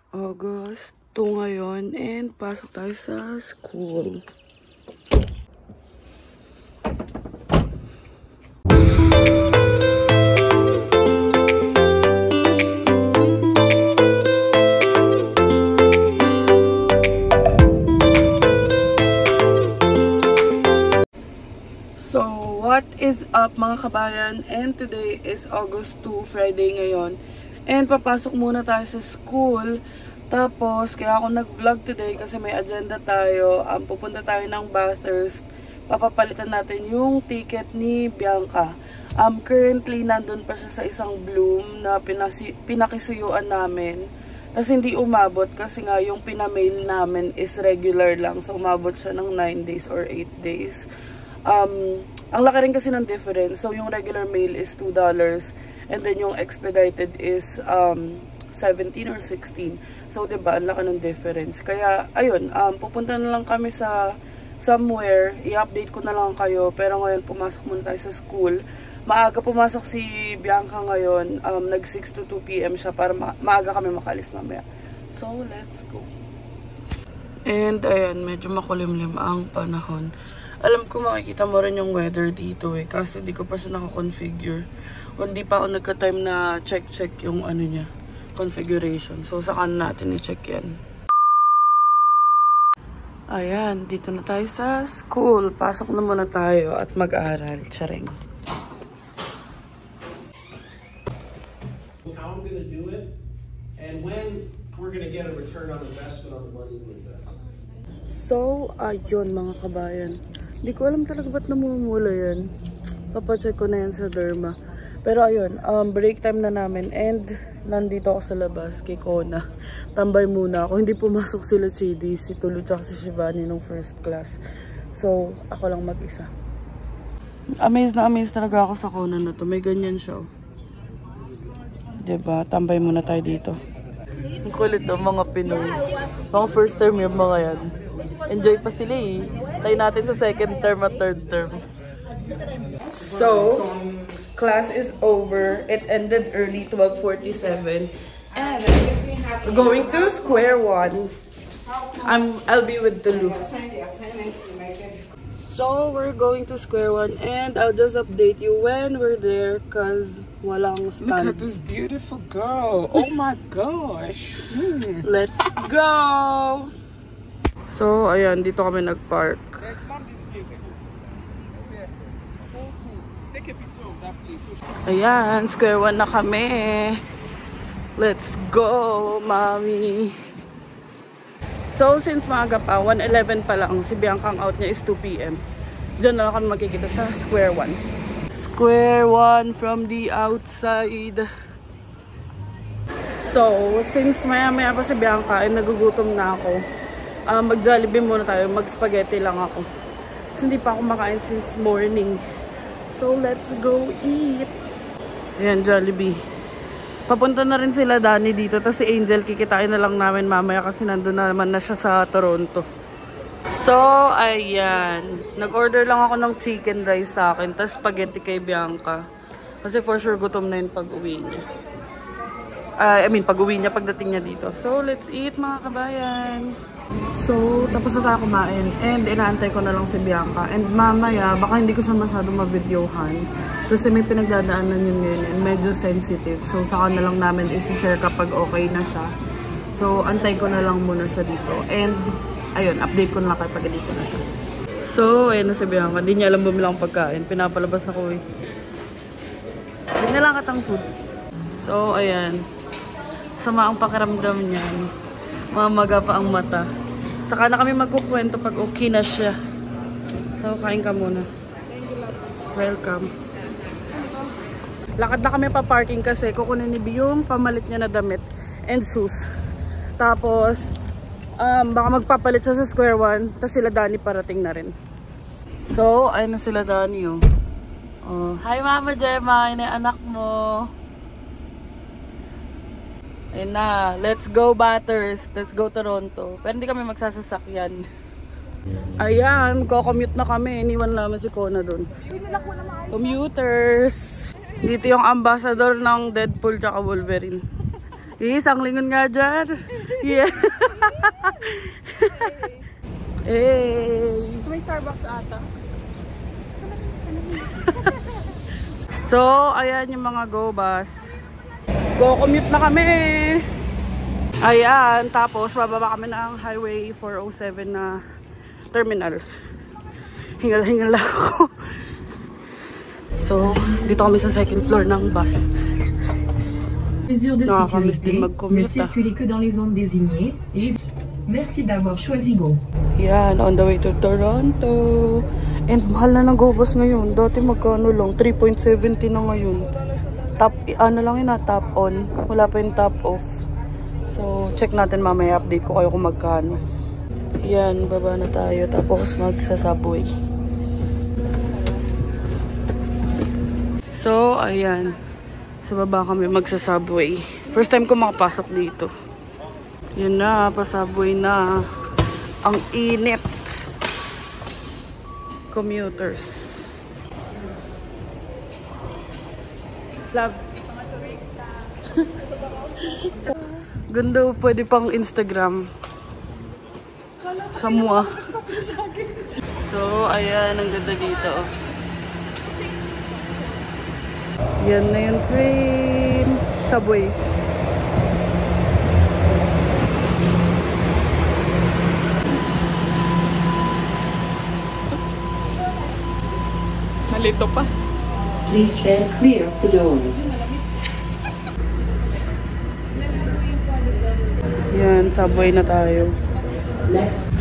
August 2 ngayon and pasok tayo sa school. So, what is up mga kabayan? And today is August 2, Friday ngayon. And papasok muna tayo sa school. Tapos, kaya ako nag-vlog today kasi may agenda tayo. Pupunta tayo ng Bathurst. Papapalitan natin yung ticket ni Bianca. Currently, nandun pa siya sa isang Bloom na pinakisuyuan namin. Tapos hindi umabot kasi nga yung pinamail namin is regular lang. So, umabot siya ng 9 days or 8 days. Ang laki rin kasi ng difference. So, yung regular mail is $2. And then, yung expedited is 17 or 16. So, diba, ang laki ng difference. Kaya, ayun, pupunta na lang kami sa somewhere. I-update ko na lang kayo. Pero ngayon, pumasok muna tayo sa school. Maaga pumasok si Bianca ngayon. Nag 6 to 2 PM siya para maaga kami makalis mamaya. So, let's go. And, ayan, medyo makulimlim ang panahon. Alam ko makikita mo rin yung weather dito eh. Kasi di ko pa siya naka-configure. Hindi pa ako nagka-time na check yung ano niya, configuration. So, saka natin i-check yan. Ayan, dito na tayo sa school. Pasok na muna tayo at mag-aral. Tsareng. How I'm gonna do it, and when we're gonna get a return on investment on the money we invest. So, ayun mga kabayan. Hindi ko alam talaga ba't namumula yan. Papacheck ko na yan sa derma. Pero ayun, break time na namin and nandito ako sa labas kay Kona. Tambay muna ako. Hindi pumasok sila Chidi, si Tulu tsaka si Shivani nung first class. So, ako lang mag-isa. Amazed na amazed talaga ako sa Kona na to. May ganyan siya. Diba? Tambay muna tayo dito. Ang kulit ng mga Pinoy. Mga first term yung mga yan. Enjoy pa sila eh. Tayo natin sa second term at third term. So, class is over. It ended early, 12:47. And we're going to square one. I'll be with Tulu. So, we're going to square one and I'll just update you when we're there because walang stand. Look at this beautiful girl. Oh my gosh. Let's go! So, ayan, dito kami nag-park. It's not this place. Take a picture of that place. Ayan, square one na kami. Let's go, mommy. So, since maaga pa, 1:11 pa lang, si Bianca ang out niya is 2 PM. Diyan na lang kami magkikita sa square one. Square one from the outside. So, since maya-maya pa si Bianca, ay nagugutom na ako. Mag-Jollibee muna tayo, mag-spaghetti lang ako. Kasi hindi pa ako makain since morning. So, let's go eat. Ayan, Jollibee. Papunta na rin sila Danny dito. Tapos si Angel, kikitain na lang namin mamaya kasi nandun naman na siya sa Toronto. So, ayan. Nag-order lang ako ng chicken rice sa akin. Tapos spaghetti kay Bianca. Kasi for sure gutom na yun pag-uwi niya. Pag-uwi niya, pagdating niya dito. So, let's eat mga kabayan. So, tapos na tayo kumain. And inaantay ko na lang si Bianca. And mamaya, baka hindi ko siya masyadong ma-videohan. Kasi may pinagdadaanan yun ngayon. And medyo sensitive. So, saka na lang namin isi-share kapag okay na siya. So, antay ko na lang muna siya dito. And, ayun, update ko na lang kapag dito na siya. So, ayun na si Bianca. Hindi niya alam bumilang pagkain. Pinapalabas ako eh. Hindi na lang katang food. So, ayan. Sama ang pakiramdam niyan. Mamaga pa ang mata. Saka na kami magkukwento pag okay na siya. So, kain ka muna. Welcome. Lakad na kami pa parking kasi kukunin ni B yung pamalit niya na damit and shoes. Tapos, baka magpapalit siya sa square one. Tapos sila Danny parating na rin. So, ayun na sila Danny oh. Hi Mama Gemma, yun ang anak mo. Ayun na, let's go Bathurst, let's go Toronto. Pero hindi kami magsasasakyan. Ayan, ko-commute na kami. Iniwan namin si Kona doon. Commuters! Dito yung ambassador ng Deadpool tsaka Wolverine. Isang lingon nga dyan. Yeah. Hey. May Starbucks ata. So, ayan yung mga go bus. Go-commute na kami. Ayan, tapos bababa kami ng Highway 407 na terminal. Hingal-hingal ako. So, dito kami sa second floor ng bus. Mesures de sécurité, ne mag-commute. circulez que dans les zones désignées et merci d'avoir choisi Go. Yan, on the way to Toronto. And mahal na ng go bus ngayon. Dati magkano lang, 3.70 na ngayon. Top, ano lang yun na, top on. Wala pa yung top off. So, check natin mamaya, update ko kayo kung magkano. Yan, baba na tayo. Tapos magsa-subway. So, ayan. Sa baba kami magsa-subway. First time ko makapasok dito. Yun na, pa-subway na. Ang init. Commuters. Love. Ganda, pwede pang Instagram. Samua. So, ayan, ang ganda dito. Yan na yung train. Subway. Nalito pa. Please stand clear of the doors. Yan, subway na tayo. Next.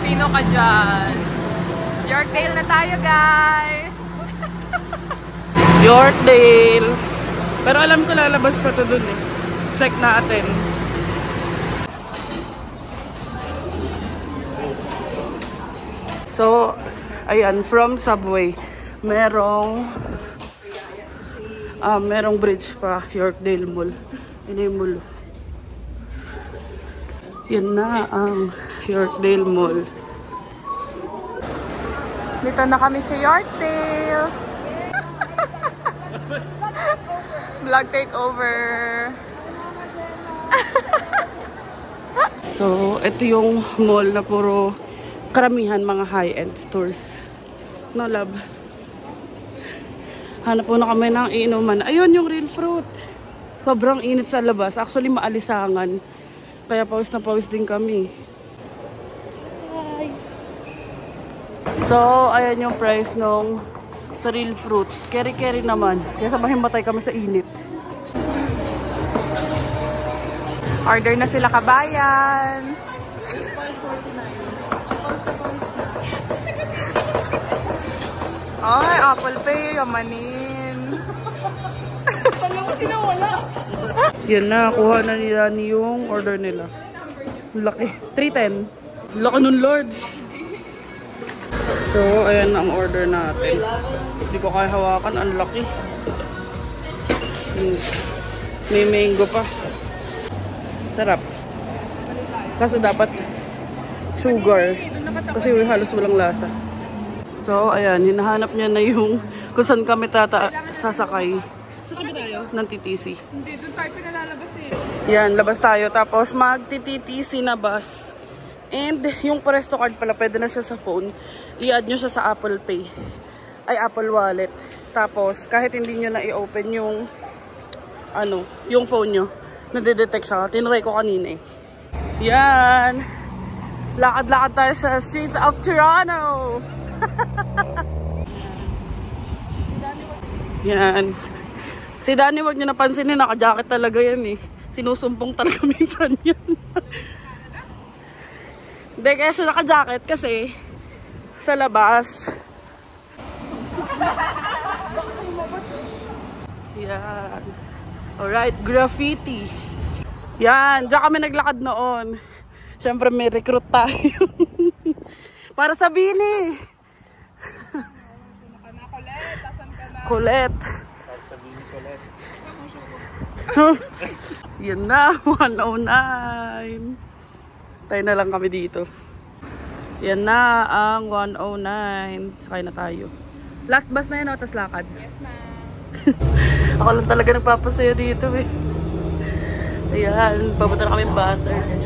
Sino ka dyan? Yorkdale na tayo, guys! Yorkdale. Pero alam ko lalabas pa to dun eh. Check natin. So, ayan, from subway, merong bridge pa, Yorkdale Mall. Yun yung mall. Yun na ang Yorkdale Mall. Dito na kami sa Yorkdale. Vlog takeover. So, ito yung mall na puro karamihan mga high-end stores. No, love? Hanap po na kami ng iinuman. Ayun yung real fruit. Sobrang init sa labas. Actually, maalisangan. Kaya pawis na pawis din kami. So, ayan yung price nung sa real fruit. Keri-keri naman. Kaya sabahin matay kami sa init. Order na sila, kabayan. Ay, Apple Pay, yamanin. Alam mo sinawala. Yan na, kuha na nila yung order nila. Laki. 310. Laki nun, Lord. So, ayan ang order natin. Hindi ko kaya hawakan. Ang laki. May mango pa. Sarap. Kaso dapat sugar. Kasi halos walang lasa. So, ayan. Hinahanap niya na yung kung saan kami sasakay. Saan ba tayo? Ng TTC. Hindi, doon tayo pinalalabas eh. Yan, labas tayo. Tapos mag-TTC na bus. And yung Presto card pala, pwede na siya sa phone. I-add nyo siya sa Apple Pay. Ay, Apple Wallet. Tapos, kahit hindi nyo na i-open yung yung phone nyo, nadedetect siya. Tinry ko kanina eh. Yan. Lakad-lakad tayo sa streets of Toronto. Yan. Si Danny, wag nyo napansinin, naka-jacket talaga yan eh. Sinusumpong talaga minsan yan. Hindi, kasi naka-jacket kasi sa labas. Yan. Alright, graffiti. Yan, diyan kami naglakad noon. Siyempre may recruit tayo. Para sa Bini. Colette. Para sa Bini Colette. Yan na, 109. Tayo na lang kami dito. Yan na ang 109. Sakay na tayo. Last bus na yun, tapos lakad. Yes, ma'am. Ako lang talaga nagpapasaya dito eh. Ayan, papunta na kami Bathurst.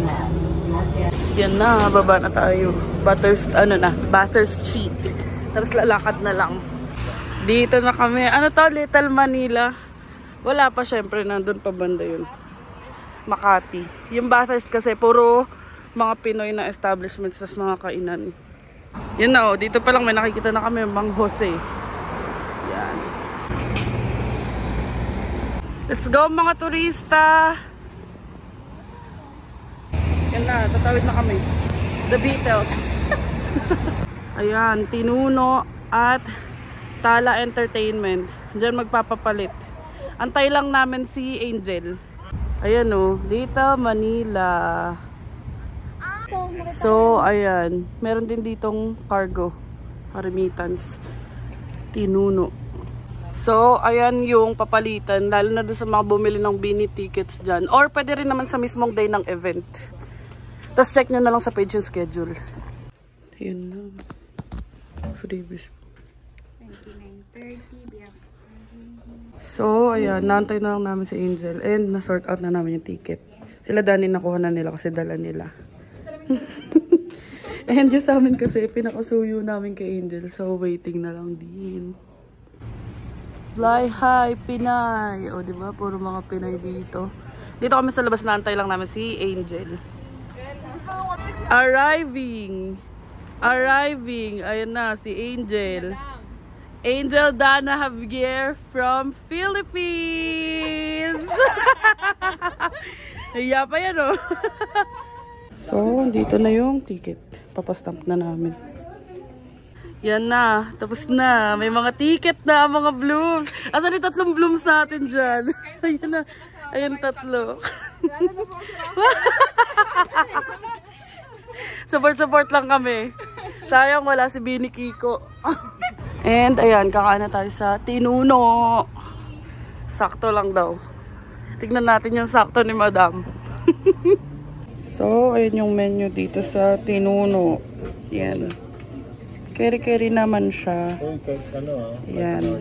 Yan na, baba na tayo. Bathurst Street. Tapos lalakad na lang. Dito na kami. Ano to? Little Manila. Wala pa syempre, nandun pa banda yun. Makati. Yung Bathurst kasi puro mga Pinoy na establishments sa mga kainan. Yan na oh, dito pa lang may nakikita na kami, Mang Jose. Yan. Let's go mga turista! Yan na, tatawid na kami. The Beatles. Ayan, Tinuno at Tala Entertainment. Diyan magpapapalit. Antay lang namin si Angel. Ayan o, dito Manila. So, ayan. Meron din ditong cargo. Remittance. Tinuno. So, ayan yung papalitan. Lalo na doon sa mga bumili ng Bini tickets dyan. Or pwede rin naman sa mismong day ng event. Tapos check nyo na lang sa page yung schedule. Ayan na. Freebies. 29:30. So, ayan. Naantay na lang namin si Angel. And na-sort out na namin yung ticket. Sila Dani nakuha na nila kasi dala nila. And just sa amin kasi pinakasuyo namin kay Angel. So, waiting na lang din. Fly high, Pinay. O, diba? Puro mga Pinay dito. Dito kami sa labas, naantay lang namin si Angel. Arriving. Ayan na, si Angel. Angel Dana Javier from Philippines. Hiya pa yan, oh. So, dito na yung ticket. Papastamp na namin. Yan na. Tapos na. May mga ticket na, mga blooms. Asan yung 3 blooms natin dyan? Ayan na. Ayan 3. Support lang kami. Sayang wala si Bini Kiko. And ayan, kakain na tayo sa Tinuno. Sakto lang daw. Tignan natin yung sakto ni Madam. So, ayan yung menu dito sa Tinuno. Yan. Keri-keri naman siya. Yan.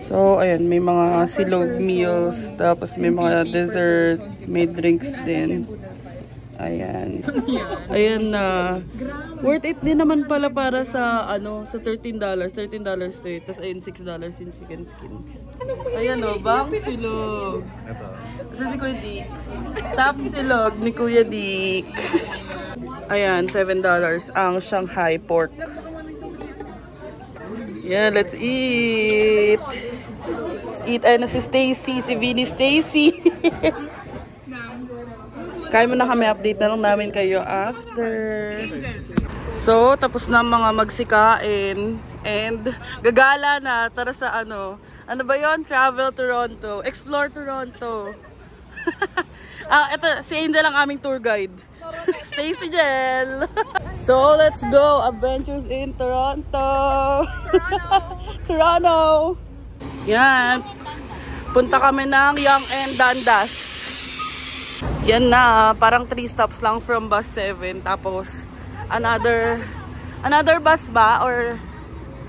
So, ayan, may mga silog meals. Tapos may mga dessert. May drinks din. Ayan. Ayan na. Worth it din naman pala para sa, sa $13. $13 to it. Tapos ayun, $6 yung chicken skin. Ayan o, bang silog. Kasi si Kuya Dick. Top silog ni Kuya Dick. Ayan, $7 ang Shanghai pork. Yeah, let's eat. Let's eat. Ayan na si Stacy, si Vinny Stacy. Kaya mo na kami, update na lang namin kayo after. So, tapos na mga magsikain. And, gagala na. Tara sa ano ba yon? Travel Toronto. Explore Toronto. Ito, si Angel ang aming tour guide. Stacy Jel. So, let's go. Adventures in Toronto. Toronto. Yan. Punta kami ng Yonge and Dundas. Yan na, parang 3 stops lang from bus 7. Tapos, another bus ba? Or,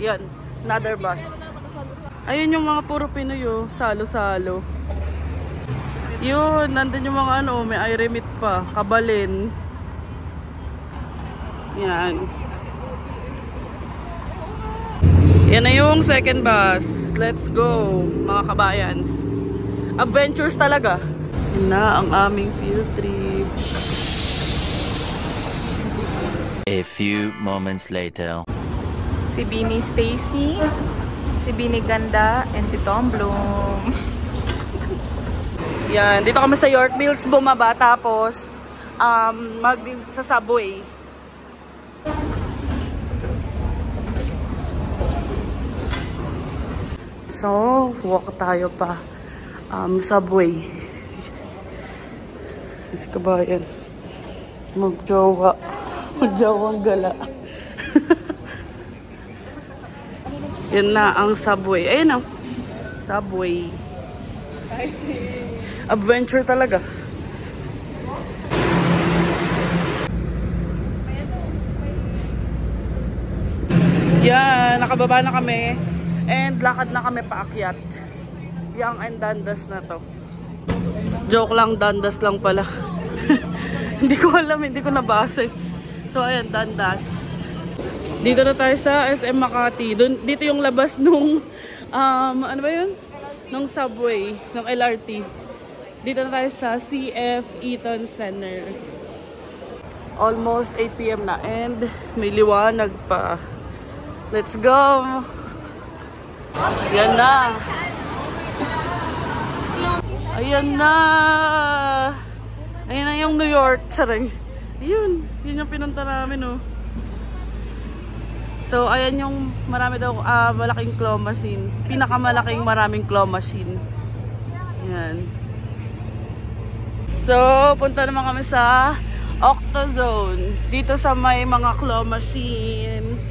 yan, another bus. Ayun yung mga puro Pinoy, oh. Salo-salo. Yun, nandun yung mga may I-remit pa. Kabalin. Yan. Yan na yung second bus. Let's go, mga kabayans. Adventures talaga. Na ang aming field trip. A few moments later. Si Bini Stacy, si Bini Ganda, and si Tom Bloom. Yan, dito kami sa York Mills bumaba tapos sa subway. So, walk tayo pa subway. Si kabayan. Magjawang gala. Yan na ang subway. Ayun na. Subway. Adventure talaga. Yan, nakababa na kami. And lakad na kami paakyat. Yang and Dundas na to. Joke lang, Dundas lang pala. Hindi ko alam, hindi ko nabasa. So ayan, Dundas. Dito na tayo sa SM Makati. Dito yung labas nung, ano ba yun? Nung subway, ng LRT. Dito na tayo sa CF Eaton Center. Almost 8 PM na and may liwanag pa. Let's go! Yan na! Ayan na! Ayan na yung New York. Charing. Yun. Yun yung pinunta namin, oh. So, ayan yung marami daw malaking claw machine. Pinakamalaking maraming claw machine. Ayan. So, punta naman kami sa Octozone. Dito sa may mga claw machine.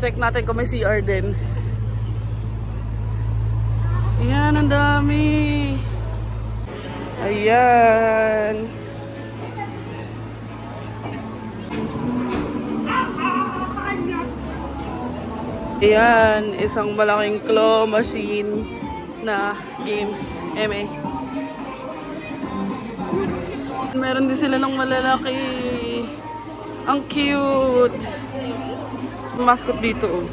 Check natin kung may CR din. Ayan, ang dami. Ayan. Ayan, isang malaking claw machine na games. MA. Meron din sila ng malalaki. Ang cute. Mascot dito, oh.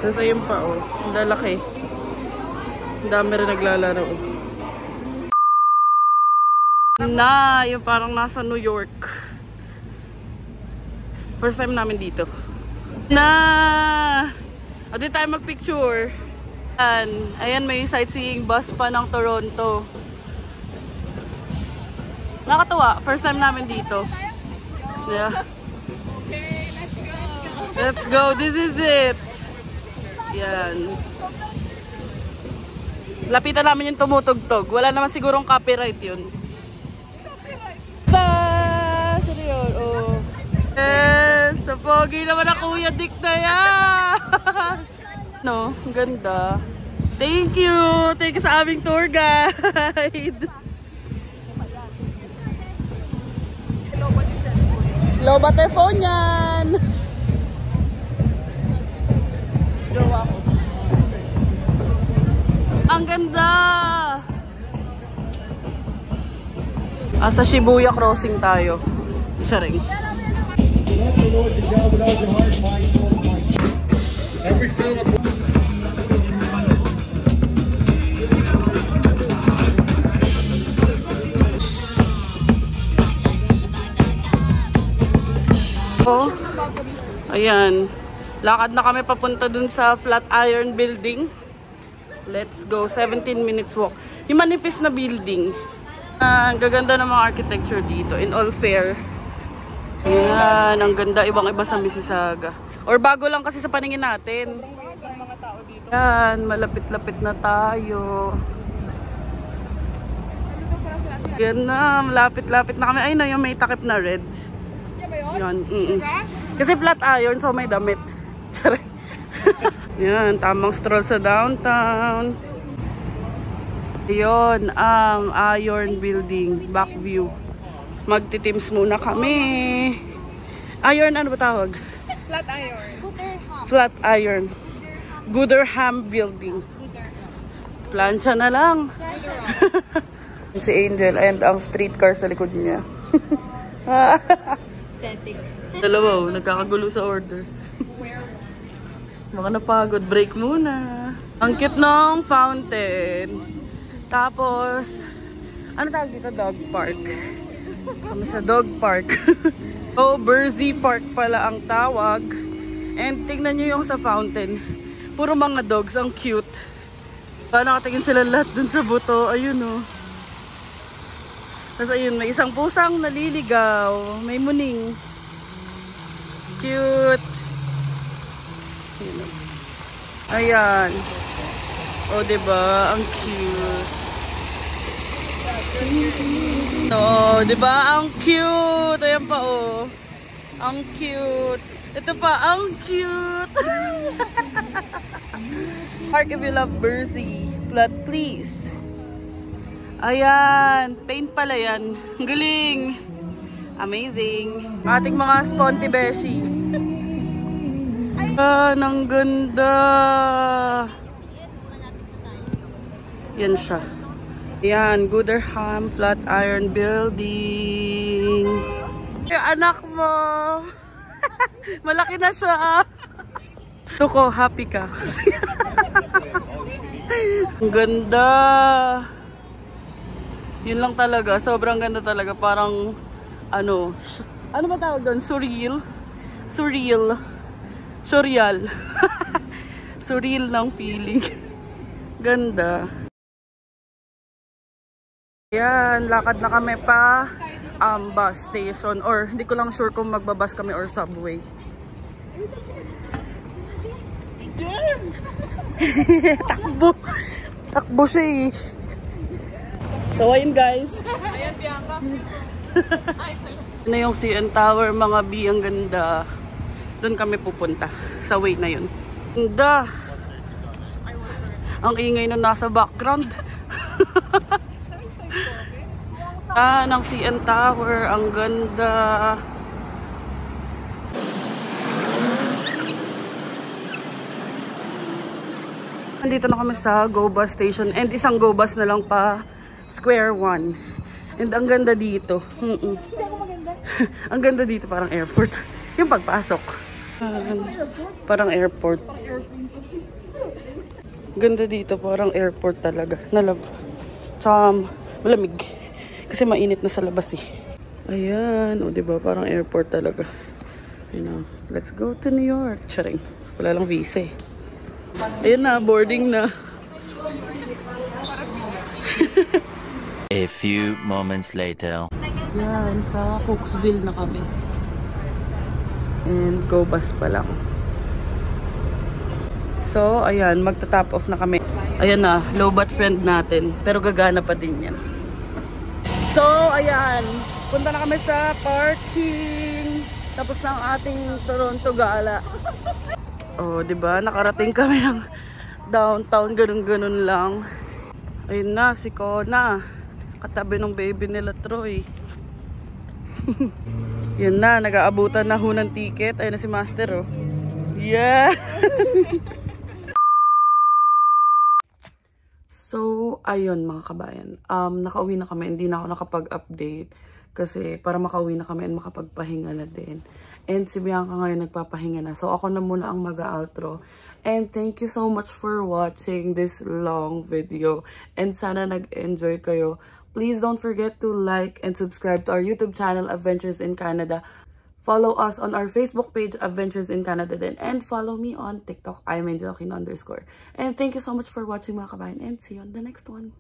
Tapos ayun pa, oh. Ang lalaki. Ang dami rin naglalaro, oh. Na, yung parang nasa New York. First time namin dito. Na! O, di tayo magpicture. Ayan, may sightseeing bus pa ng Toronto. Nakatuwa. First time namin dito. Yeah. Okay, let's go. Let's go. This is it. Yan. Lapitan namin yung tumutugtog. Wala naman sigurong copyright yun. Ba! Sino yun? Oh. Yes! Sa pogi naman na Kuya Dick na yan! No, ang ganda. Thank you! Thank you sa aming tour guide! Loba telephone yan! Jowa ko. Ang ganda! Sa Shibuya crossing tayo. Charing. Oh, ayan. Lakad na kami papunta dun sa Flatiron Building. Let's go. 17 minutes walk. Yung manipis na building. Ang gaganda ng mga architecture dito. In all fair. Ayan. Ang ganda. Ibang-iba sa Mississauga. Or bago lang kasi sa paningin natin. Ayan. Malapit-lapit na tayo. Ayan na. Malapit-lapit na kami. Ay na yung may takip na red. Yan. Kasi flat iron, so may damit. Yan, tamang stroll sa downtown. Yun, ang Iron Building, back view. Magtiteams muna kami. Iron, ano ba tawag? Flat iron. Flat iron. Gooderham Building. Plancha na lang. Si Angel and ang streetcar sa likod niya. Dalawa, nagkakagulo sa order. Baka napagod. Break muna. Ang cute ng fountain. Tapos, ano tawag dito? Dog park. Kami sa dog park. Oh, Bursey Park pala ang tawag. And tingnan nyo yung sa fountain. Puro mga dogs. Ang cute. Nakatingin sila lahat dun sa buto. Ayun, oh. Tapos ayun, may isang pusang naliligaw. May muning. Cute. Ayan. O, diba? Ang cute. O, diba? Ang cute. Ayan pa, oh. Ang cute. Ito pa, ang cute. Park if you love Bursey. Flood, please. Ayan. Paint pala yan. Ang galing. Amazing. Ating mga Sponty Beshi. Ang ganda. Yan siya. Yan, Gooderham Flatiron Building. Yung anak mo. Malaki na siya. Tuko, happy ka. Ang ganda. Yun lang talaga. Sobrang ganda talaga. Parang, ano ba tawag doon? Surreal. Surreal. Surreal. Surreal ng feeling. Ganda. Yan, lakad na kami pa bus station, or hindi ko lang sure kung magbabas kami or subway. Takbo. Takbo siya eh. So ayun guys. Ayan, Bianca. Na yung CN Tower, mga B, ang ganda. Doon kami pupunta sa way na yun. Ganda. Ang ingay na nasa background. Ng CN Tower, ang ganda. Nandito na kami sa Go Bus Station, and isang Go Bus na lang pa Square One. And ang ganda dito. Ang ganda dito, parang airport. Yung pagpasok. Parang airport. Ganda dito, parang airport talaga. Tsaka malamig. Kasi mainit na sa labas eh. Ayan, o diba, parang airport talaga. Ayun, let's go to New York. Charing, wala lang visa eh. Ayun na, boarding na. A few moments later. Yan, sa Cooksville na kami. And Go Bus pa lang. So, ayan, magta-top off na kami. Ayan na, low-bat friend natin. Pero gagana pa din yan. So, ayan, punta na kami sa parking. Tapos na ang ating Toronto gala. Oh, diba? Nakarating kami ng downtown, ganun-ganun lang. Ayun na, si Kona. Katabi ng baby nila Troy. Yan na, nag-aabutan na ho ng ticket. Ayun na si Master, oh. Yeah! So, ayun mga kabayan. Nakauwi na kami. Hindi na ako nakapag-update. Kasi para makauwi na kami and makapagpahinga na din. And si Bianca ngayon nagpapahinga na. So, ako na muna ang mag-outro. And thank you so much for watching this long video. And sana nag-enjoy kayo. Please don't forget to like and subscribe to our YouTube channel, Adventures in Canada. Follow us on our Facebook page, Adventures in Canada din. And follow me on TikTok, IamAngelAquino_. And thank you so much for watching mga kabayan. And see you on the next one.